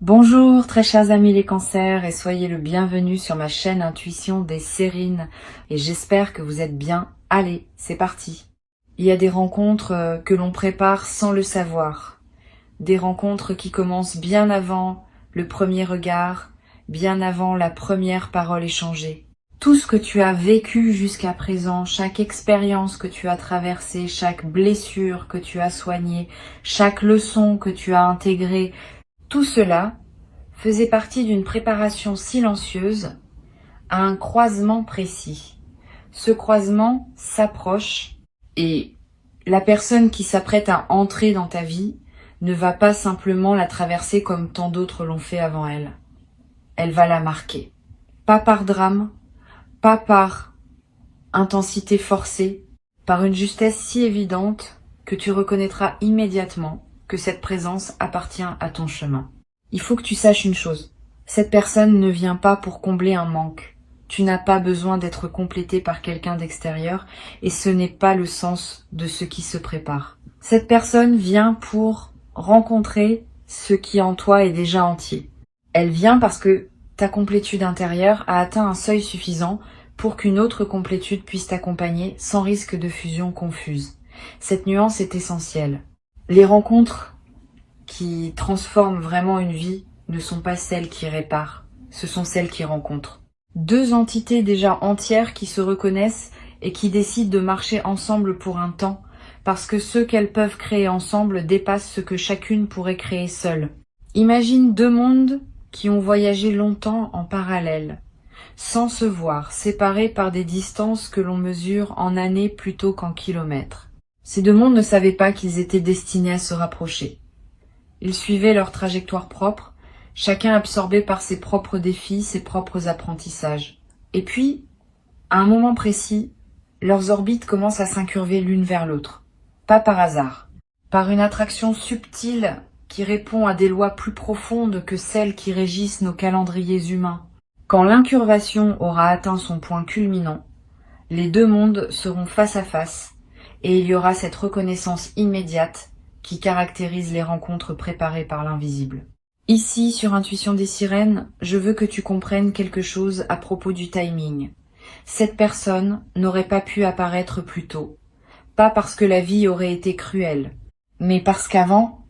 Bonjour très chers amis les cancers et soyez le bienvenu sur ma chaîne Intuition des Sérines et j'espère que vous êtes bien. Allez, c'est parti. Il y a des rencontres que l'on prépare sans le savoir, des rencontres qui commencent bien avant le premier regard, bien avant la première parole échangée. Tout ce que tu as vécu jusqu'à présent, chaque expérience que tu as traversée, chaque blessure que tu as soignée, chaque leçon que tu as intégrée, tout cela faisait partie d'une préparation silencieuse à un croisement précis. Ce croisement s'approche et la personne qui s'apprête à entrer dans ta vie ne va pas simplement la traverser comme tant d'autres l'ont fait avant elle. Elle va la marquer. Pas par drame, pas par intensité forcée, par une justesse si évidente que tu reconnaîtras immédiatement que cette présence appartient à ton chemin. Il faut que tu saches une chose, cette personne ne vient pas pour combler un manque. Tu n'as pas besoin d'être complété par quelqu'un d'extérieur et ce n'est pas le sens de ce qui se prépare. Cette personne vient pour rencontrer ce qui en toi est déjà entier. Elle vient parce que ta complétude intérieure a atteint un seuil suffisant pour qu'une autre complétude puisse t'accompagner sans risque de fusion confuse. Cette nuance est essentielle. Les rencontres qui transforment vraiment une vie ne sont pas celles qui réparent, ce sont celles qui rencontrent. Deux entités déjà entières qui se reconnaissent et qui décident de marcher ensemble pour un temps, parce que ce qu'elles peuvent créer ensemble dépasse ce que chacune pourrait créer seule. Imagine deux mondes qui ont voyagé longtemps en parallèle, sans se voir, séparés par des distances que l'on mesure en années plutôt qu'en kilomètres. Ces deux mondes ne savaient pas qu'ils étaient destinés à se rapprocher. Ils suivaient leur trajectoire propre, chacun absorbé par ses propres défis, ses propres apprentissages. Et puis, à un moment précis, leurs orbites commencent à s'incurver l'une vers l'autre. Pas par hasard, par une attraction subtile qui répond à des lois plus profondes que celles qui régissent nos calendriers humains. Quand l'incurvation aura atteint son point culminant, les deux mondes seront face à face et il y aura cette reconnaissance immédiate qui caractérise les rencontres préparées par l'invisible. Ici, sur Intuition des Sirènes, je veux que tu comprennes quelque chose à propos du timing. Cette personne n'aurait pas pu apparaître plus tôt, pas parce que la vie aurait été cruelle, mais parce qu'avant,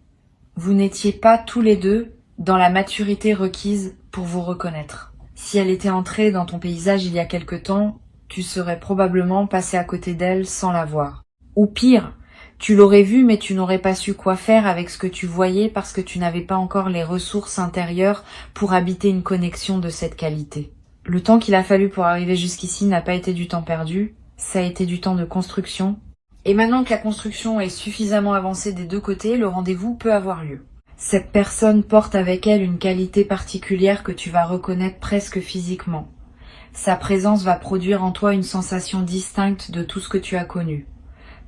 vous n'étiez pas tous les deux dans la maturité requise pour vous reconnaître. Si elle était entrée dans ton paysage il y a quelque temps, tu serais probablement passé à côté d'elle sans la voir. Ou pire, tu l'aurais vue mais tu n'aurais pas su quoi faire avec ce que tu voyais parce que tu n'avais pas encore les ressources intérieures pour habiter une connexion de cette qualité. Le temps qu'il a fallu pour arriver jusqu'ici n'a pas été du temps perdu, ça a été du temps de construction. Et maintenant que la construction est suffisamment avancée des deux côtés, le rendez-vous peut avoir lieu. Cette personne porte avec elle une qualité particulière que tu vas reconnaître presque physiquement. Sa présence va produire en toi une sensation distincte de tout ce que tu as connu.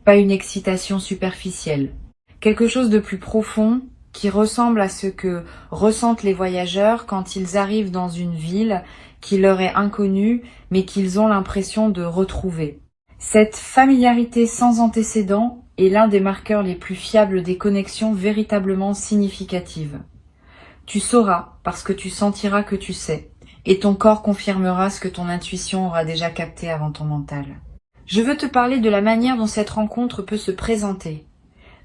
Pas une excitation superficielle. Quelque chose de plus profond qui ressemble à ce que ressentent les voyageurs quand ils arrivent dans une ville qui leur est inconnue mais qu'ils ont l'impression de retrouver. Cette familiarité sans antécédent est l'un des marqueurs les plus fiables des connexions véritablement significatives. Tu sauras parce que tu sentiras que tu sais, et ton corps confirmera ce que ton intuition aura déjà capté avant ton mental. Je veux te parler de la manière dont cette rencontre peut se présenter.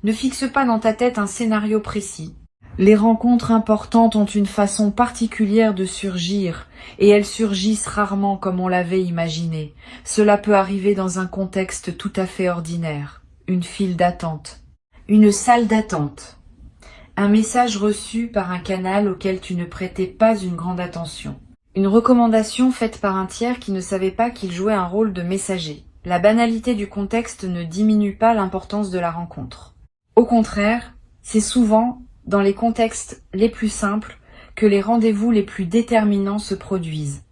Ne fixe pas dans ta tête un scénario précis. Les rencontres importantes ont une façon particulière de surgir, et elles surgissent rarement comme on l'avait imaginé. Cela peut arriver dans un contexte tout à fait ordinaire. Une file d'attente. Une salle d'attente. Un message reçu par un canal auquel tu ne prêtais pas une grande attention. Une recommandation faite par un tiers qui ne savait pas qu'il jouait un rôle de messager. La banalité du contexte ne diminue pas l'importance de la rencontre. Au contraire, c'est souvent dans les contextes les plus simples que les rendez-vous les plus déterminants se produisent.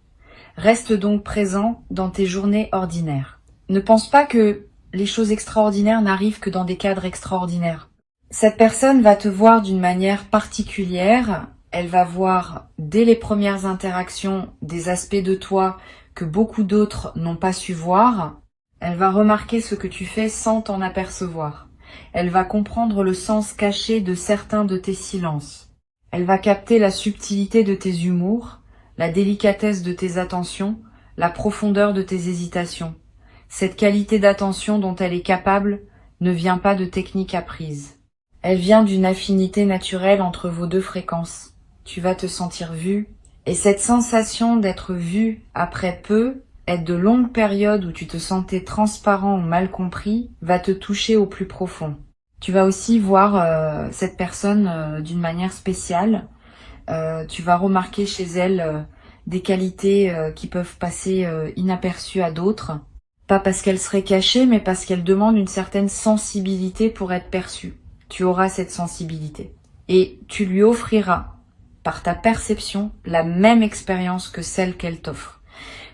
Reste donc présent dans tes journées ordinaires. Ne pense pas que les choses extraordinaires n'arrivent que dans des cadres extraordinaires. Cette personne va te voir d'une manière particulière, elle va voir dès les premières interactions des aspects de toi que beaucoup d'autres n'ont pas su voir, elle va remarquer ce que tu fais sans t'en apercevoir. Elle va comprendre le sens caché de certains de tes silences. Elle va capter la subtilité de tes humours, la délicatesse de tes attentions, la profondeur de tes hésitations. Cette qualité d'attention dont elle est capable ne vient pas de techniques apprises. Elle vient d'une affinité naturelle entre vos deux fréquences. Tu vas te sentir vu, et cette sensation d'être vu après peu, être de longues périodes où tu te sentais transparent ou mal compris, va te toucher au plus profond. Tu vas aussi voir cette personne d'une manière spéciale. Tu vas remarquer chez elle des qualités qui peuvent passer inaperçues à d'autres. Pas parce qu'elle serait cachée, mais parce qu'elle demande une certaine sensibilité pour être perçue. Tu auras cette sensibilité. Et tu lui offriras, par ta perception, la même expérience que celle qu'elle t'offre.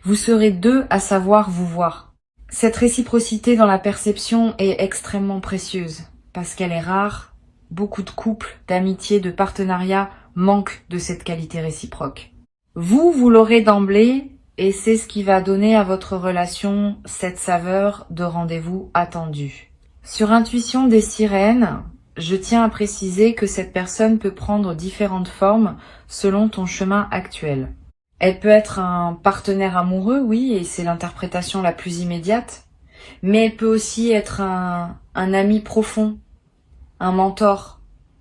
Vous serez deux à savoir vous voir. Cette réciprocité dans la perception est extrêmement précieuse, parce qu'elle est rare. Beaucoup de couples, d'amitiés, de partenariats manquent de cette qualité réciproque. Vous l'aurez d'emblée, et c'est ce qui va donner à votre relation cette saveur de rendez-vous attendu. Sur Intuition des sirènes, je tiens à préciser que cette personne peut prendre différentes formes selon ton chemin actuel. Elle peut être un partenaire amoureux, oui, et c'est l'interprétation la plus immédiate, mais elle peut aussi être un ami profond, un mentor,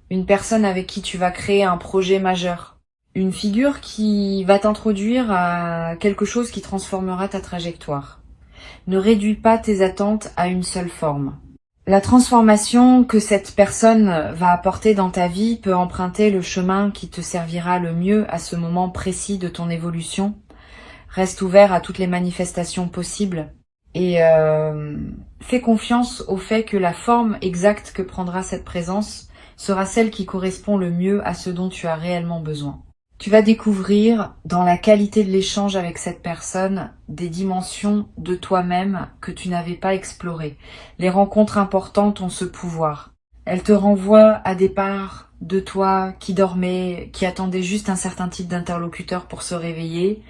une personne avec qui tu vas créer un projet majeur. Une figure qui va t'introduire à quelque chose qui transformera ta trajectoire. Ne réduis pas tes attentes à une seule forme. La transformation que cette personne va apporter dans ta vie peut emprunter le chemin qui te servira le mieux à ce moment précis de ton évolution. Reste ouvert à toutes les manifestations possibles et fais confiance au fait que la forme exacte que prendra cette présence sera celle qui correspond le mieux à ce dont tu as réellement besoin. Tu vas découvrir, dans la qualité de l'échange avec cette personne, des dimensions de toi-même que tu n'avais pas explorées. Les rencontres importantes ont ce pouvoir. Elles te renvoient à des parts de toi qui dormaient, qui attendaient juste un certain type d'interlocuteur pour se réveiller.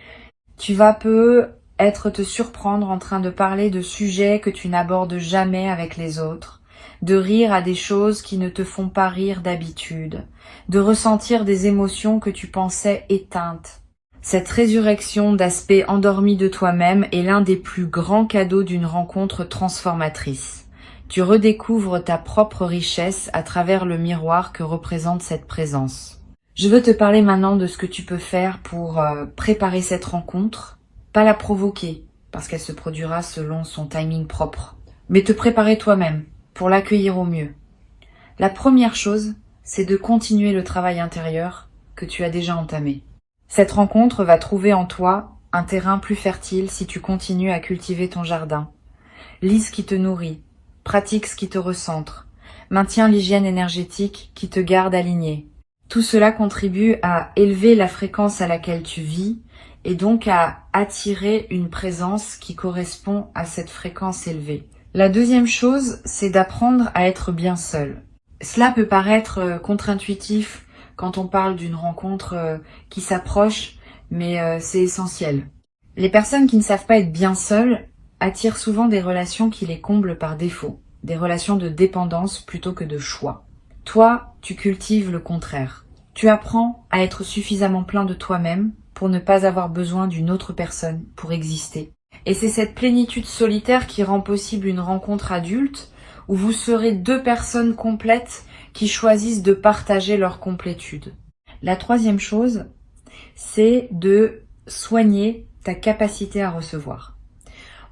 Tu vas peut-être te surprendre en train de parler de sujets que tu n'abordes jamais avec les autres, de rire à des choses qui ne te font pas rire d'habitude, de ressentir des émotions que tu pensais éteintes. Cette résurrection d'aspect endormi de toi-même est l'un des plus grands cadeaux d'une rencontre transformatrice. Tu redécouvres ta propre richesse à travers le miroir que représente cette présence. Je veux te parler maintenant de ce que tu peux faire pour préparer cette rencontre, pas la provoquer, parce qu'elle se produira selon son timing propre, mais te préparer toi-même pour l'accueillir au mieux. La première chose, c'est de continuer le travail intérieur que tu as déjà entamé. Cette rencontre va trouver en toi un terrain plus fertile si tu continues à cultiver ton jardin. Lis ce qui te nourrit, pratique ce qui te recentre, maintiens l'hygiène énergétique qui te garde aligné. Tout cela contribue à élever la fréquence à laquelle tu vis et donc à attirer une présence qui correspond à cette fréquence élevée. La deuxième chose, c'est d'apprendre à être bien seul. Cela peut paraître contre-intuitif quand on parle d'une rencontre qui s'approche, mais c'est essentiel. Les personnes qui ne savent pas être bien seules attirent souvent des relations qui les comblent par défaut, des relations de dépendance plutôt que de choix. Toi, tu cultives le contraire. Tu apprends à être suffisamment plein de toi-même pour ne pas avoir besoin d'une autre personne pour exister. Et c'est cette plénitude solitaire qui rend possible une rencontre adulte où vous serez deux personnes complètes qui choisissent de partager leur complétude. La troisième chose, c'est de soigner ta capacité à recevoir.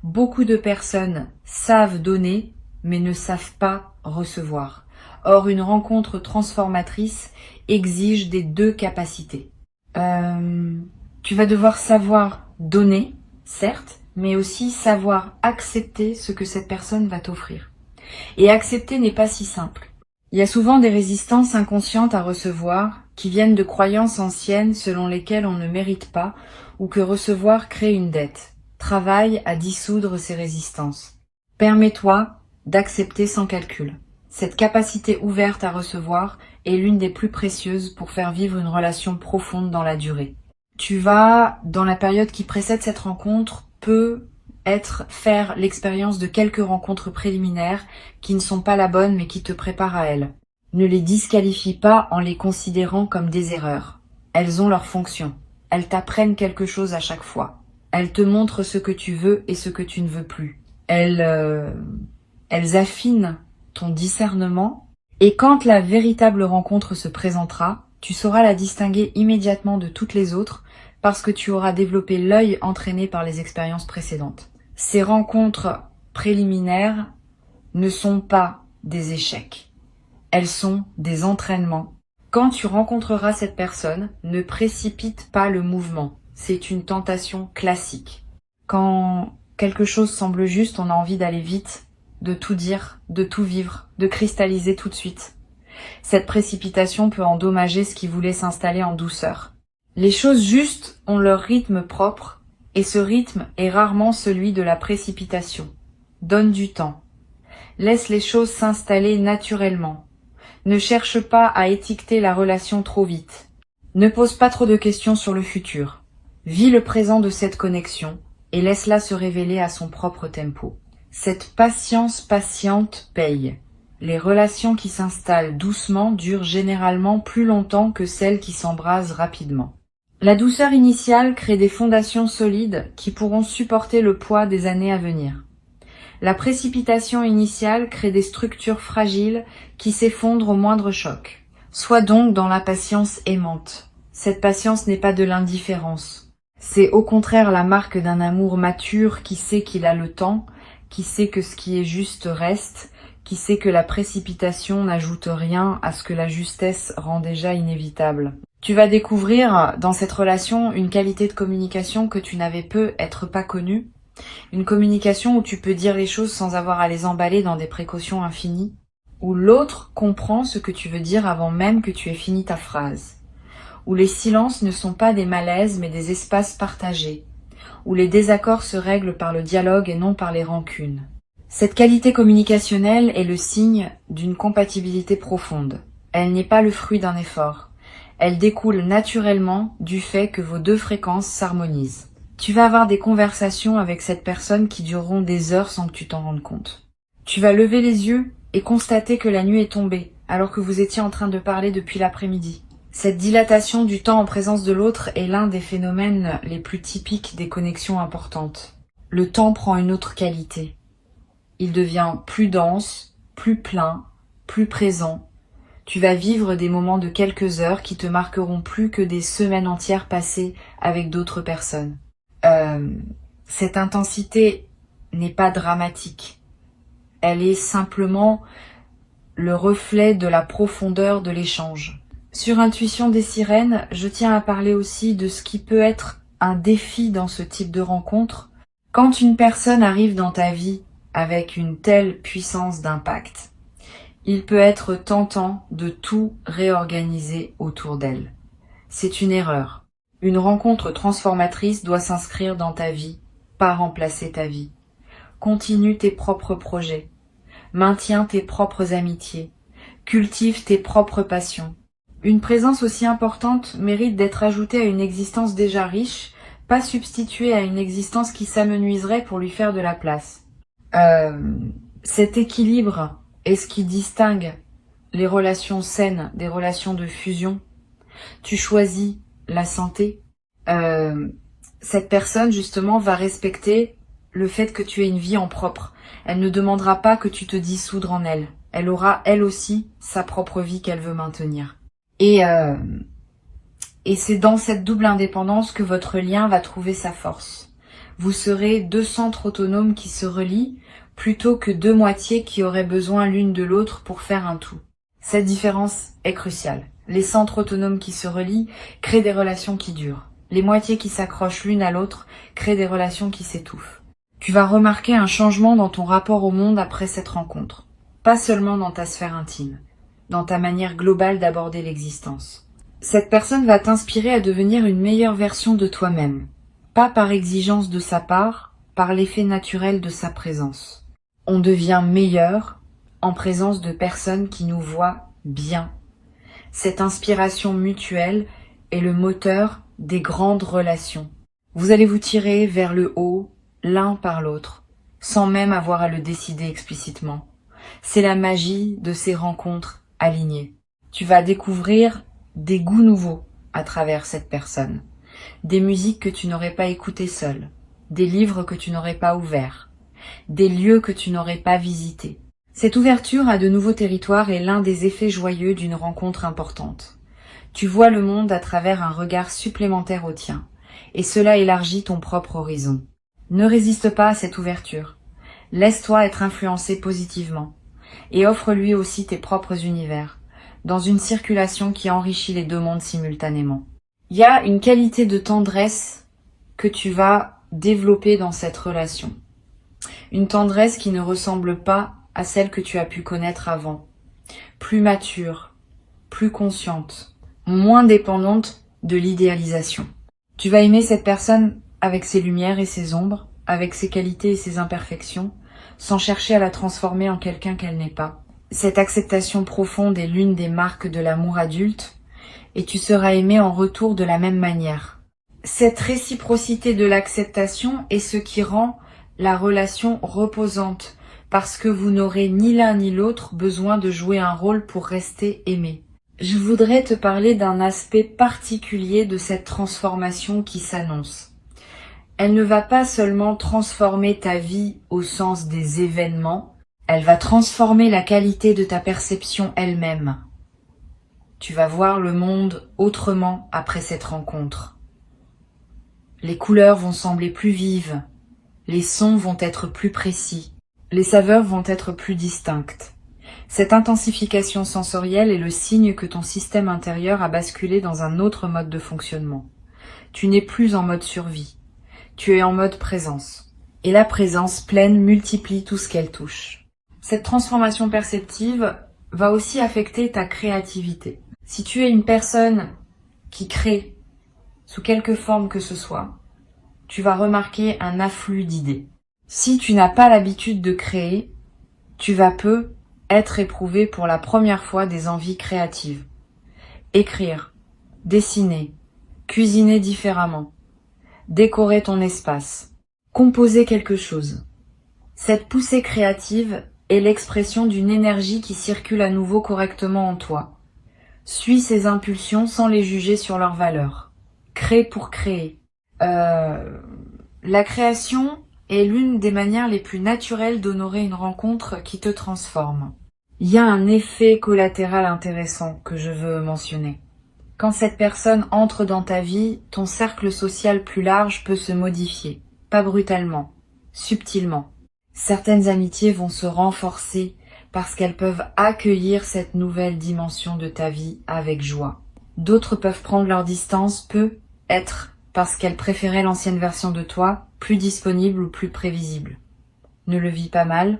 Beaucoup de personnes savent donner, mais ne savent pas recevoir. Or, une rencontre transformatrice exige des deux capacités. Tu vas devoir savoir donner, certes, mais aussi savoir accepter ce que cette personne va t'offrir. Et accepter n'est pas si simple. Il y a souvent des résistances inconscientes à recevoir qui viennent de croyances anciennes selon lesquelles on ne mérite pas ou que recevoir crée une dette. Travaille à dissoudre ces résistances. Permets-toi d'accepter sans calcul. Cette capacité ouverte à recevoir est l'une des plus précieuses pour faire vivre une relation profonde dans la durée. Tu vas, dans la période qui précède cette rencontre, faire l'expérience de quelques rencontres préliminaires qui ne sont pas la bonne mais qui te préparent à elle. Ne les disqualifie pas en les considérant comme des erreurs. Elles ont leur fonction. Elles t'apprennent quelque chose à chaque fois. Elles te montrent ce que tu veux et ce que tu ne veux plus. Elles affinent ton discernement. Et quand la véritable rencontre se présentera, tu sauras la distinguer immédiatement de toutes les autres parce que tu auras développé l'œil entraîné par les expériences précédentes. Ces rencontres préliminaires ne sont pas des échecs. Elles sont des entraînements. Quand tu rencontreras cette personne, ne précipite pas le mouvement. C'est une tentation classique. Quand quelque chose semble juste, on a envie d'aller vite, de tout dire, de tout vivre, de cristalliser tout de suite. Cette précipitation peut endommager ce qui voulait s'installer en douceur. Les choses justes ont leur rythme propre, et ce rythme est rarement celui de la précipitation. Donne du temps. Laisse les choses s'installer naturellement. Ne cherche pas à étiqueter la relation trop vite. Ne pose pas trop de questions sur le futur. Vis le présent de cette connexion et laisse-la se révéler à son propre tempo. Cette patience patiente paye. Les relations qui s'installent doucement durent généralement plus longtemps que celles qui s'embrasent rapidement. La douceur initiale crée des fondations solides qui pourront supporter le poids des années à venir. La précipitation initiale crée des structures fragiles qui s'effondrent au moindre choc. Sois donc dans la patience aimante. Cette patience n'est pas de l'indifférence. C'est au contraire la marque d'un amour mature qui sait qu'il a le temps, qui sait que ce qui est juste reste, qui sait que la précipitation n'ajoute rien à ce que la justesse rend déjà inévitable. Tu vas découvrir dans cette relation une qualité de communication que tu n'avais peut-être pas connue. Une communication où tu peux dire les choses sans avoir à les emballer dans des précautions infinies, où l'autre comprend ce que tu veux dire avant même que tu aies fini ta phrase, où les silences ne sont pas des malaises mais des espaces partagés, où les désaccords se règlent par le dialogue et non par les rancunes. Cette qualité communicationnelle est le signe d'une compatibilité profonde. Elle n'est pas le fruit d'un effort. Elle découle naturellement du fait que vos deux fréquences s'harmonisent. Tu vas avoir des conversations avec cette personne qui dureront des heures sans que tu t'en rendes compte. Tu vas lever les yeux et constater que la nuit est tombée, alors que vous étiez en train de parler depuis l'après-midi. Cette dilatation du temps en présence de l'autre est l'un des phénomènes les plus typiques des connexions importantes. Le temps prend une autre qualité. Il devient plus dense, plus plein, plus présent. Tu vas vivre des moments de quelques heures qui te marqueront plus que des semaines entières passées avec d'autres personnes. Cette intensité n'est pas dramatique. Elle est simplement le reflet de la profondeur de l'échange. Sur Intuition des sirènes, je tiens à parler aussi de ce qui peut être un défi dans ce type de rencontre. Quand une personne arrive dans ta vie avec une telle puissance d'impact, il peut être tentant de tout réorganiser autour d'elle. C'est une erreur. Une rencontre transformatrice doit s'inscrire dans ta vie, pas remplacer ta vie. Continue tes propres projets. Maintiens tes propres amitiés. Cultive tes propres passions. Une présence aussi importante mérite d'être ajoutée à une existence déjà riche, pas substituée à une existence qui s'amenuiserait pour lui faire de la place. Cet équilibre est ce qui distingue les relations saines des relations de fusion. Tu choisis la santé. Cette personne, justement, va respecter le fait que tu aies une vie en propre. Elle ne demandera pas que tu te dissoudres en elle. Elle aura, elle aussi, sa propre vie qu'elle veut maintenir. Et c'est dans cette double indépendance que votre lien va trouver sa force. Vous serez deux centres autonomes qui se relient, plutôt que deux moitiés qui auraient besoin l'une de l'autre pour faire un tout. Cette différence est cruciale. Les centres autonomes qui se relient créent des relations qui durent. Les moitiés qui s'accrochent l'une à l'autre créent des relations qui s'étouffent. Tu vas remarquer un changement dans ton rapport au monde après cette rencontre. Pas seulement dans ta sphère intime, dans ta manière globale d'aborder l'existence. Cette personne va t'inspirer à devenir une meilleure version de toi-même. Pas par exigence de sa part, par l'effet naturel de sa présence. On devient meilleur en présence de personnes qui nous voient bien. Cette inspiration mutuelle est le moteur des grandes relations. Vous allez vous tirer vers le haut, l'un par l'autre, sans même avoir à le décider explicitement. C'est la magie de ces rencontres alignés. Tu vas découvrir des goûts nouveaux à travers cette personne, des musiques que tu n'aurais pas écoutées seule, des livres que tu n'aurais pas ouverts, des lieux que tu n'aurais pas visités. Cette ouverture à de nouveaux territoires est l'un des effets joyeux d'une rencontre importante. Tu vois le monde à travers un regard supplémentaire au tien, et cela élargit ton propre horizon. Ne résiste pas à cette ouverture. Laisse-toi être influencé positivement, et offre-lui aussi tes propres univers, dans une circulation qui enrichit les deux mondes simultanément. Il y a une qualité de tendresse que tu vas développer dans cette relation. Une tendresse qui ne ressemble pas à celle que tu as pu connaître avant. Plus mature, plus consciente, moins dépendante de l'idéalisation. Tu vas aimer cette personne avec ses lumières et ses ombres, avec ses qualités et ses imperfections, sans chercher à la transformer en quelqu'un qu'elle n'est pas. Cette acceptation profonde est l'une des marques de l'amour adulte, et tu seras aimé en retour de la même manière. Cette réciprocité de l'acceptation est ce qui rend la relation reposante, parce que vous n'aurez ni l'un ni l'autre besoin de jouer un rôle pour rester aimé. Je voudrais te parler d'un aspect particulier de cette transformation qui s'annonce. Elle ne va pas seulement transformer ta vie au sens des événements, elle va transformer la qualité de ta perception elle-même. Tu vas voir le monde autrement après cette rencontre. Les couleurs vont sembler plus vives, les sons vont être plus précis, les saveurs vont être plus distinctes. Cette intensification sensorielle est le signe que ton système intérieur a basculé dans un autre mode de fonctionnement. Tu n'es plus en mode survie, tu es en mode présence. Et la présence pleine multiplie tout ce qu'elle touche. Cette transformation perceptive va aussi affecter ta créativité. Si tu es une personne qui crée sous quelque forme que ce soit, tu vas remarquer un afflux d'idées. Si tu n'as pas l'habitude de créer, tu vas peu être éprouvé pour la première fois des envies créatives. Écrire, dessiner, cuisiner différemment, décorer ton espace, composer quelque chose. Cette poussée créative est l'expression d'une énergie qui circule à nouveau correctement en toi. Suis ces impulsions sans les juger sur leur valeur. Crée pour créer. La création est l'une des manières les plus naturelles d'honorer une rencontre qui te transforme. Il y a un effet collatéral intéressant que je veux mentionner. Quand cette personne entre dans ta vie, ton cercle social plus large peut se modifier. Pas brutalement, subtilement. Certaines amitiés vont se renforcer parce qu'elles peuvent accueillir cette nouvelle dimension de ta vie avec joie. D'autres peuvent prendre leur distance, peut être parce qu'elles préféraient l'ancienne version de toi, plus disponible ou plus prévisible. Ne le vis pas mal.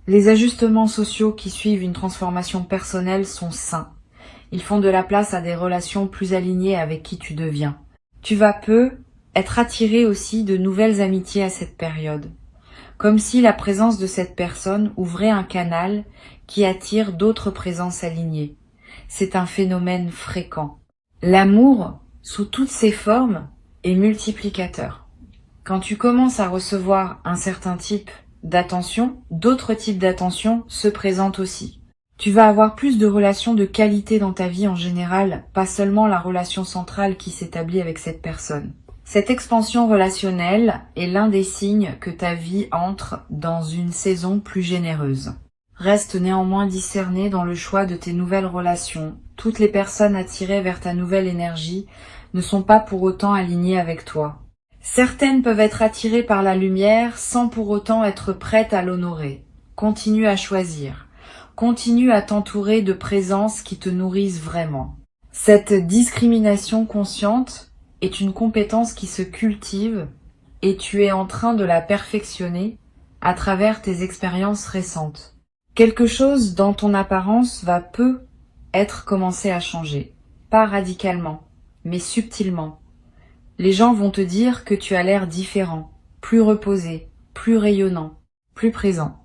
Les ajustements sociaux qui suivent une transformation personnelle sont sains. Ils font de la place à des relations plus alignées avec qui tu deviens. Tu vas peu être attiré aussi de nouvelles amitiés à cette période. Comme si la présence de cette personne ouvrait un canal qui attire d'autres présences alignées. C'est un phénomène fréquent. L'amour, sous toutes ses formes, est multiplicateur. Quand tu commences à recevoir un certain type d'attention, d'autres types d'attention se présentent aussi. Tu vas avoir plus de relations de qualité dans ta vie en général, pas seulement la relation centrale qui s'établit avec cette personne. Cette expansion relationnelle est l'un des signes que ta vie entre dans une saison plus généreuse. Reste néanmoins discerné dans le choix de tes nouvelles relations. Toutes les personnes attirées vers ta nouvelle énergie ne sont pas pour autant alignées avec toi. Certaines peuvent être attirées par la lumière sans pour autant être prêtes à l'honorer. Continue à choisir. Continue à t'entourer de présences qui te nourrissent vraiment. Cette discrimination consciente est une compétence qui se cultive et tu es en train de la perfectionner à travers tes expériences récentes. Quelque chose dans ton apparence va peu être commencé à changer. Pas radicalement, mais subtilement. Les gens vont te dire que tu as l'air différent, plus reposé, plus rayonnant, plus présent.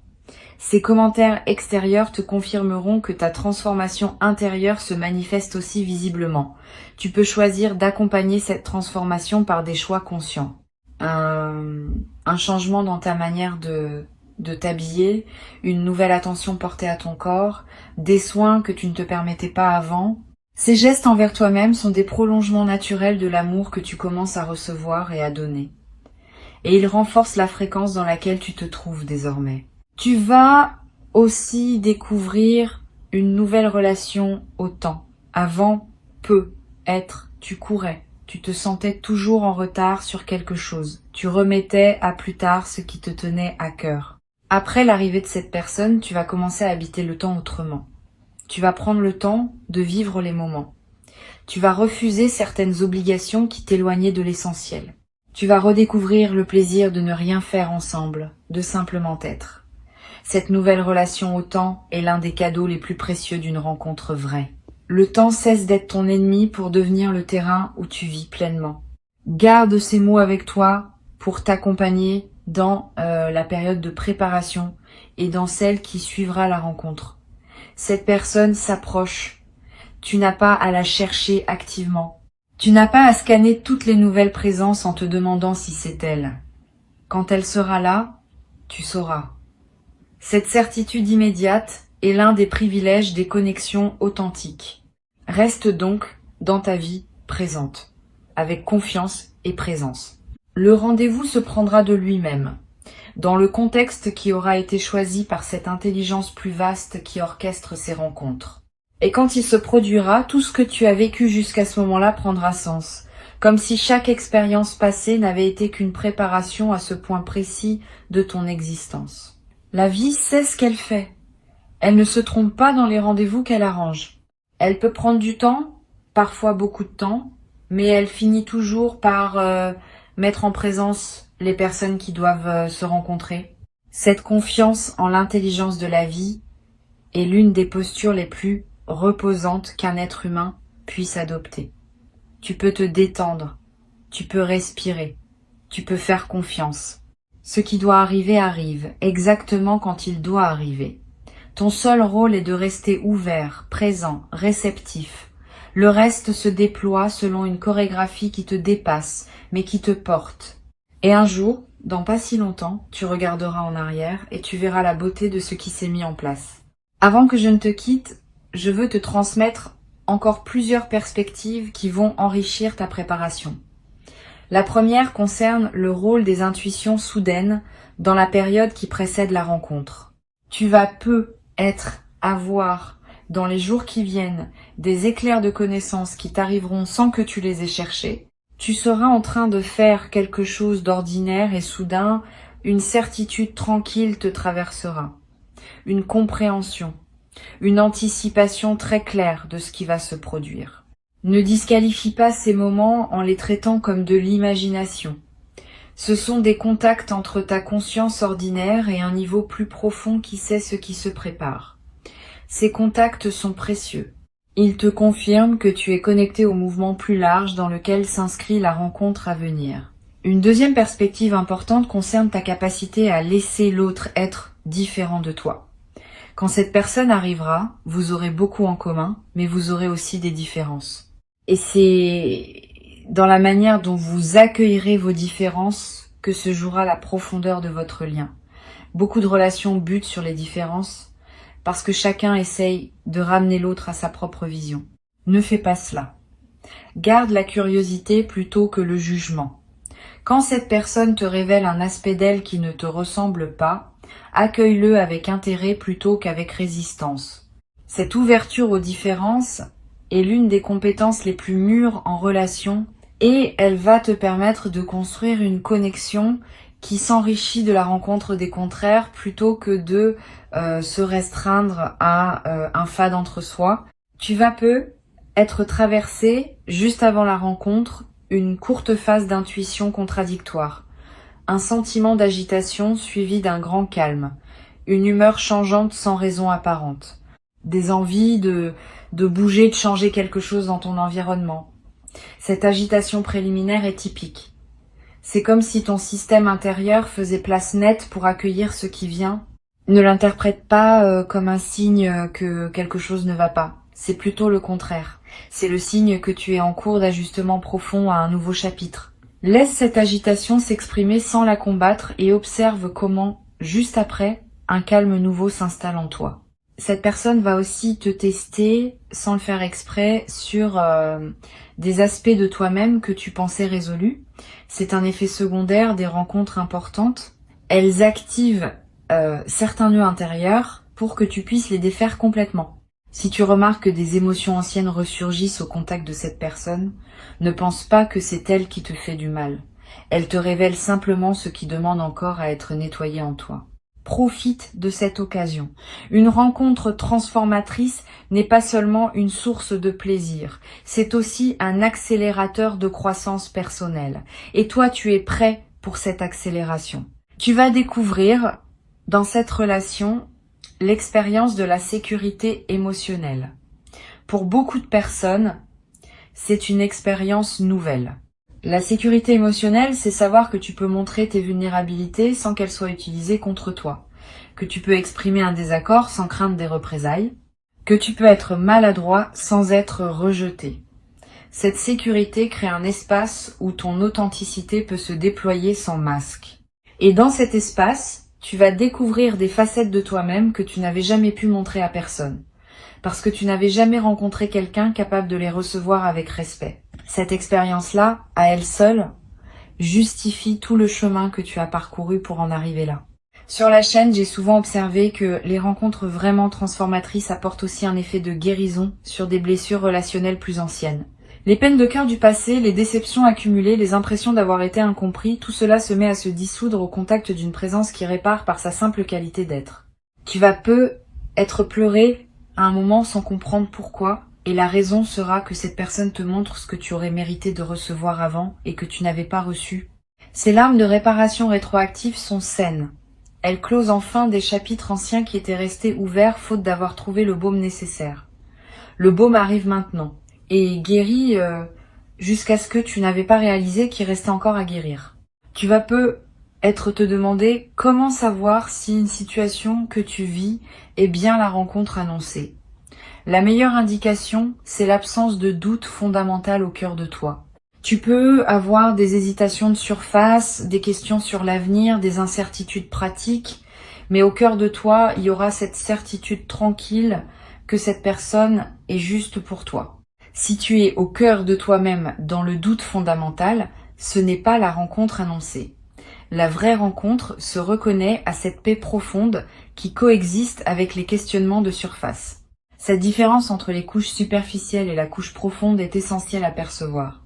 Ces commentaires extérieurs te confirmeront que ta transformation intérieure se manifeste aussi visiblement. Tu peux choisir d'accompagner cette transformation par des choix conscients. Un changement dans ta manière de t'habiller, une nouvelle attention portée à ton corps, des soins que tu ne te permettais pas avant. Ces gestes envers toi-même sont des prolongements naturels de l'amour que tu commences à recevoir et à donner. Et ils renforcent la fréquence dans laquelle tu te trouves désormais. Tu vas aussi découvrir une nouvelle relation au temps. Avant, tu courais. Tu te sentais toujours en retard sur quelque chose. Tu remettais à plus tard ce qui te tenait à cœur. Après l'arrivée de cette personne, tu vas commencer à habiter le temps autrement. Tu vas prendre le temps de vivre les moments. Tu vas refuser certaines obligations qui t'éloignaient de l'essentiel. Tu vas redécouvrir le plaisir de ne rien faire ensemble, de simplement être. Cette nouvelle relation au temps est l'un des cadeaux les plus précieux d'une rencontre vraie. Le temps cesse d'être ton ennemi pour devenir le terrain où tu vis pleinement. Garde ces mots avec toi pour t'accompagner dans la période de préparation et dans celle qui suivra la rencontre. Cette personne s'approche. Tu n'as pas à la chercher activement. Tu n'as pas à scanner toutes les nouvelles présences en te demandant si c'est elle. Quand elle sera là, tu sauras. Cette certitude immédiate est l'un des privilèges des connexions authentiques. Reste donc dans ta vie présente, avec confiance et présence. Le rendez-vous se prendra de lui-même, dans le contexte qui aura été choisi par cette intelligence plus vaste qui orchestre ces rencontres. Et quand il se produira, tout ce que tu as vécu jusqu'à ce moment-là prendra sens, comme si chaque expérience passée n'avait été qu'une préparation à ce point précis de ton existence. La vie sait ce qu'elle fait. Elle ne se trompe pas dans les rendez-vous qu'elle arrange. Elle peut prendre du temps, parfois beaucoup de temps, mais elle finit toujours par mettre en présence les personnes qui doivent se rencontrer. Cette confiance en l'intelligence de la vie est l'une des postures les plus reposantes qu'un être humain puisse adopter. Tu peux te détendre, tu peux respirer, tu peux faire confiance. Ce qui doit arriver arrive, exactement quand il doit arriver. Ton seul rôle est de rester ouvert, présent, réceptif. Le reste se déploie selon une chorégraphie qui te dépasse, mais qui te porte. Et un jour, dans pas si longtemps, tu regarderas en arrière et tu verras la beauté de ce qui s'est mis en place. Avant que je ne te quitte, je veux te transmettre encore plusieurs perspectives qui vont enrichir ta préparation. La première concerne le rôle des intuitions soudaines dans la période qui précède la rencontre. Tu vas avoir, dans les jours qui viennent, des éclairs de connaissances qui t'arriveront sans que tu les aies cherchés. Tu seras en train de faire quelque chose d'ordinaire et soudain, une certitude tranquille te traversera. Une compréhension, une anticipation très claire de ce qui va se produire. Ne disqualifie pas ces moments en les traitant comme de l'imagination. Ce sont des contacts entre ta conscience ordinaire et un niveau plus profond qui sait ce qui se prépare. Ces contacts sont précieux. Ils te confirment que tu es connecté au mouvement plus large dans lequel s'inscrit la rencontre à venir. Une deuxième perspective importante concerne ta capacité à laisser l'autre être différent de toi. Quand cette personne arrivera, vous aurez beaucoup en commun, mais vous aurez aussi des différences. Et c'est dans la manière dont vous accueillerez vos différences que se jouera la profondeur de votre lien. Beaucoup de relations butent sur les différences parce que chacun essaye de ramener l'autre à sa propre vision. Ne fais pas cela. Garde la curiosité plutôt que le jugement. Quand cette personne te révèle un aspect d'elle qui ne te ressemble pas, accueille-le avec intérêt plutôt qu'avec résistance. Cette ouverture aux différences est l'une des compétences les plus mûres en relation et elle va te permettre de construire une connexion qui s'enrichit de la rencontre des contraires plutôt que de se restreindre à un fade entre soi. Tu vas être traversé, juste avant la rencontre, une courte phase d'intuition contradictoire. Un sentiment d'agitation suivi d'un grand calme, une humeur changeante sans raison apparente, des envies de bouger, de changer quelque chose dans ton environnement. Cette agitation préliminaire est typique. C'est comme si ton système intérieur faisait place nette pour accueillir ce qui vient. Ne l'interprète pas comme un signe que quelque chose ne va pas. C'est plutôt le contraire. C'est le signe que tu es en cours d'ajustement profond à un nouveau chapitre. Laisse cette agitation s'exprimer sans la combattre et observe comment juste après, un calme nouveau s'installe en toi. Cette personne va aussi te tester, sans le faire exprès, sur des aspects de toi-même que tu pensais résolus. C'est un effet secondaire des rencontres importantes. Elles activent certains nœuds intérieurs pour que tu puisses les défaire complètement. Si tu remarques que des émotions anciennes ressurgissent au contact de cette personne, ne pense pas que c'est elle qui te fait du mal. Elle te révèle simplement ce qui demande encore à être nettoyé en toi. Profite de cette occasion. Une rencontre transformatrice n'est pas seulement une source de plaisir, c'est aussi un accélérateur de croissance personnelle. Et toi, tu es prêt pour cette accélération. Tu vas découvrir dans cette relation l'expérience de la sécurité émotionnelle. Pour beaucoup de personnes, c'est une expérience nouvelle. La sécurité émotionnelle, c'est savoir que tu peux montrer tes vulnérabilités sans qu'elles soient utilisées contre toi, que tu peux exprimer un désaccord sans craindre des représailles, que tu peux être maladroit sans être rejeté. Cette sécurité crée un espace où ton authenticité peut se déployer sans masque. Et dans cet espace, tu vas découvrir des facettes de toi-même que tu n'avais jamais pu montrer à personne, parce que tu n'avais jamais rencontré quelqu'un capable de les recevoir avec respect. Cette expérience-là, à elle seule, justifie tout le chemin que tu as parcouru pour en arriver là. Sur la chaîne, j'ai souvent observé que les rencontres vraiment transformatrices apportent aussi un effet de guérison sur des blessures relationnelles plus anciennes. Les peines de cœur du passé, les déceptions accumulées, les impressions d'avoir été incompris, tout cela se met à se dissoudre au contact d'une présence qui répare par sa simple qualité d'être. Tu vas peu être pleuré à un moment sans comprendre pourquoi, et la raison sera que cette personne te montre ce que tu aurais mérité de recevoir avant et que tu n'avais pas reçu. Ces larmes de réparation rétroactive sont saines. Elles closent enfin des chapitres anciens qui étaient restés ouverts faute d'avoir trouvé le baume nécessaire. Le baume arrive maintenant et guérit jusqu'à ce que tu n'avais pas réalisé qu'il restait encore à guérir. Tu vas peu être te demander comment savoir si une situation que tu vis est bien la rencontre annoncée. La meilleure indication, c'est l'absence de doute fondamental au cœur de toi. Tu peux avoir des hésitations de surface, des questions sur l'avenir, des incertitudes pratiques, mais au cœur de toi, il y aura cette certitude tranquille que cette personne est juste pour toi. Si tu es au cœur de toi-même dans le doute fondamental, ce n'est pas la rencontre annoncée. La vraie rencontre se reconnaît à cette paix profonde qui coexiste avec les questionnements de surface. Cette différence entre les couches superficielles et la couche profonde est essentielle à percevoir.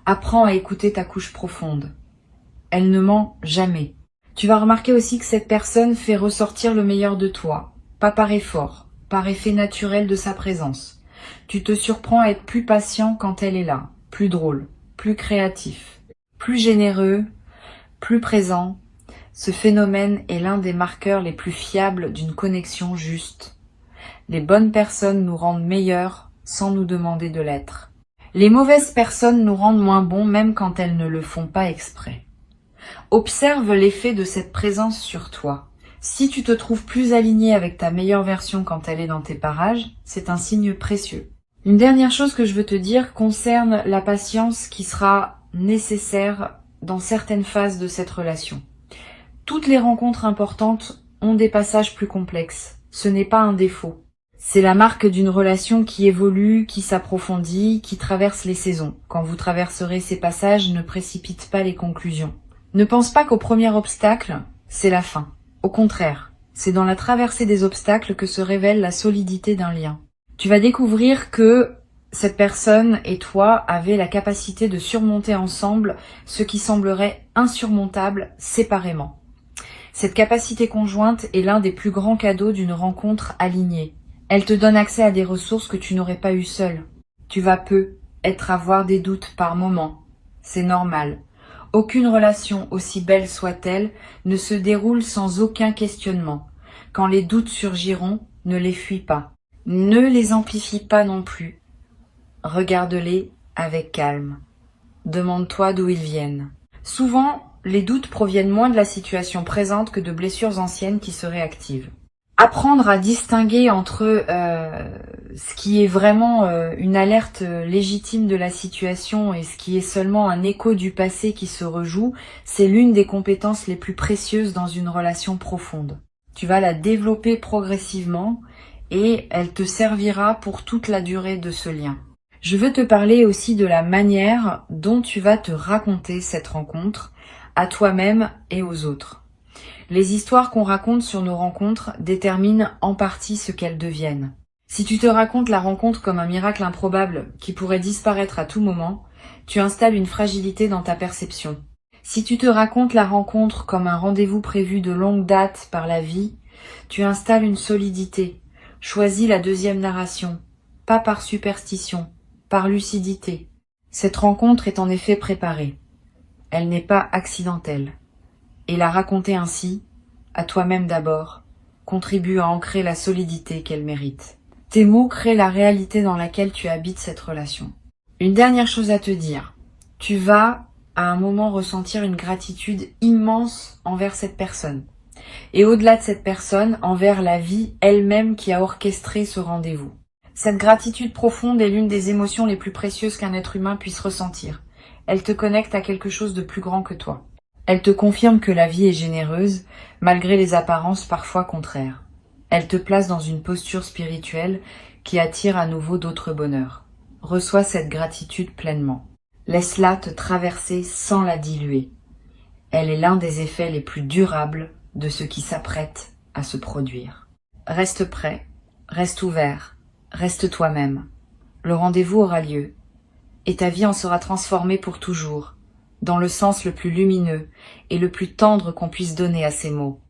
Apprends à écouter ta couche profonde. Elle ne ment jamais. Tu vas remarquer aussi que cette personne fait ressortir le meilleur de toi, pas par effort, par effet naturel de sa présence. Tu te surprends à être plus patient quand elle est là, plus drôle, plus créatif, plus généreux, plus présent. Ce phénomène est l'un des marqueurs les plus fiables d'une connexion juste. Les bonnes personnes nous rendent meilleurs sans nous demander de l'être. Les mauvaises personnes nous rendent moins bons même quand elles ne le font pas exprès. Observe l'effet de cette présence sur toi. Si tu te trouves plus aligné avec ta meilleure version quand elle est dans tes parages, c'est un signe précieux. Une dernière chose que je veux te dire concerne la patience qui sera nécessaire dans certaines phases de cette relation. Toutes les rencontres importantes ont des passages plus complexes. Ce n'est pas un défaut. C'est la marque d'une relation qui évolue, qui s'approfondit, qui traverse les saisons. Quand vous traverserez ces passages, ne précipite pas les conclusions. Ne pense pas qu'au premier obstacle, c'est la fin. Au contraire, c'est dans la traversée des obstacles que se révèle la solidité d'un lien. Tu vas découvrir que cette personne et toi avez la capacité de surmonter ensemble ce qui semblerait insurmontable séparément. Cette capacité conjointe est l'un des plus grands cadeaux d'une rencontre alignée. Elle te donne accès à des ressources que tu n'aurais pas eues seule. Tu vas peu être à avoir des doutes par moments. C'est normal. Aucune relation, aussi belle soit-elle, ne se déroule sans aucun questionnement. Quand les doutes surgiront, ne les fuis pas. Ne les amplifie pas non plus. Regarde-les avec calme. Demande-toi d'où ils viennent. Souvent, les doutes proviennent moins de la situation présente que de blessures anciennes qui se réactivent. apprendre à distinguer entre ce qui est vraiment une alerte légitime de la situation et ce qui est seulement un écho du passé qui se rejoue, c'est l'une des compétences les plus précieuses dans une relation profonde. Tu vas la développer progressivement et elle te servira pour toute la durée de ce lien. Je veux te parler aussi de la manière dont tu vas te raconter cette rencontre à toi-même et aux autres. Les histoires qu'on raconte sur nos rencontres déterminent en partie ce qu'elles deviennent. Si tu te racontes la rencontre comme un miracle improbable qui pourrait disparaître à tout moment, tu installes une fragilité dans ta perception. Si tu te racontes la rencontre comme un rendez-vous prévu de longue date par la vie, tu installes une solidité. Choisis la deuxième narration, pas par superstition, par lucidité. Cette rencontre est en effet préparée. Elle n'est pas accidentelle. Et la raconter ainsi, à toi-même d'abord, contribue à ancrer la solidité qu'elle mérite. Tes mots créent la réalité dans laquelle tu habites cette relation. Une dernière chose à te dire. Tu vas, à un moment, ressentir une gratitude immense envers cette personne. Et au-delà de cette personne, envers la vie elle-même qui a orchestré ce rendez-vous. Cette gratitude profonde est l'une des émotions les plus précieuses qu'un être humain puisse ressentir. Elle te connecte à quelque chose de plus grand que toi. Elle te confirme que la vie est généreuse, malgré les apparences parfois contraires. Elle te place dans une posture spirituelle qui attire à nouveau d'autres bonheurs. Reçois cette gratitude pleinement. Laisse-la te traverser sans la diluer. Elle est l'un des effets les plus durables de ce qui s'apprête à se produire. Reste prêt, reste ouvert, reste toi-même. Le rendez-vous aura lieu, et ta vie en sera transformée pour toujours, dans le sens le plus lumineux et le plus tendre qu'on puisse donner à ces mots.